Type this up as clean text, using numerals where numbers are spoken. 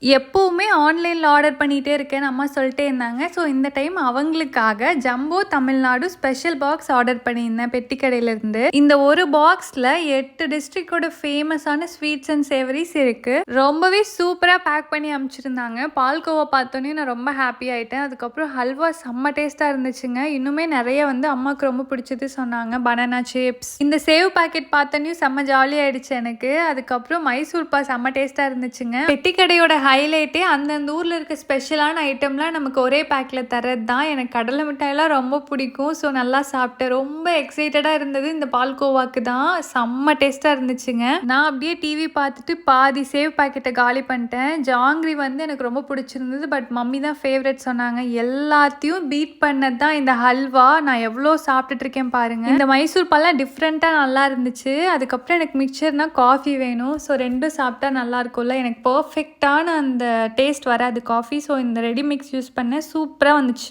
எப்பவுமே ஆன்லைன்ல ஆர்டர் பண்ணிட்டே இருக்கேன்னு அம்மா சொல்லிட்டே இருந்தாங்க. ஸோ இந்த டைம் அவங்களுக்காக jumbo Tamil Nadu special box order பண்ணியிருந்தேன் பெட்டி கடையிலேருந்து. இந்த ஒரு பாக்ஸில் 8 டிஸ்ட்ரிக்டோட ஃபேமஸான ஸ்வீட்ஸ் அண்ட் சேவரிஸ் இருக்கு. ரொம்பவே சூப்பராக பேக் பண்ணி அனுப்பிச்சிருந்தாங்க. பால்கோவா பார்த்தோன்னே நான் ரொம்ப ஹாப்பி ஆயிட்டேன். அதுக்கப்புறம் ஹல்வா செம்ம டேஸ்ட்டாக இருந்துச்சுங்க. இன்னுமே நிறைய அம்மாவுக்கு ரொம்ப பிடிச்சது சொன்னாங்க. பனானா சிப்ஸ், இந்த சேவ் பேக்கெட் பார்த்தோன்னே செம்ம ஜாலியாகிடுச்சு எனக்கு. அதுக்கப்புறம் மைசூர் பா செம்ம டேஸ்ட்டாக இருந்துச்சுங்க. பெட்டி கடையோட ஹைலைட்டே அந்தந்த ஊரில் இருக்க ஸ்பெஷலான ஐட்டம்லாம் நமக்கு ஒரே பேக்கில் தரது தான். எனக்கு கடலை மிட்டாயெல்லாம் ரொம்ப பிடிக்கும். ஸோ நல்லா சாப்பிட்டேன். ரொம்ப எக்ஸைட்டடாக இருந்தது இந்த பால்கோவாக்கு தான். செம்ம டேஸ்ட்டாக இருந்துச்சுங்க. நான் அப்படியே டிவி பார்த்துட்டு பாதி சேவ் பேக்கெட்டை காலி பண்ணிட்டேன். ஜாங்கிரி எனக்கு ரொம்ப பிடிச்சிருந்தது. பட் மம்மி தான் ஃபேவரட் சொன்னாங்க. எல்லாத்தையும் பீட் பண்ணது தான் இந்த ஹல்வா. நான் எவ்வளோ சாப்பிட்டுட்டு இருக்கேன் பாருங்க. இந்த மைசூர் பால்லாம் டிஃப்ரெண்ட்டாக நல்லா இருந்துச்சு. அதுக்கப்புறம் எனக்கு மிக்சர்னா காஃபி வேணும். ஸோ ரெண்டும் சாப்பிட்டா நல்லா இருக்கும்ல. எனக்கு பர்ஃபெக்டான அந்த டேஸ்ட் வராது காஃபி. ஸோ இந்த ரெடி மிக்ஸ் யூஸ் பண்ணேன். சூப்பராக வந்துச்சு.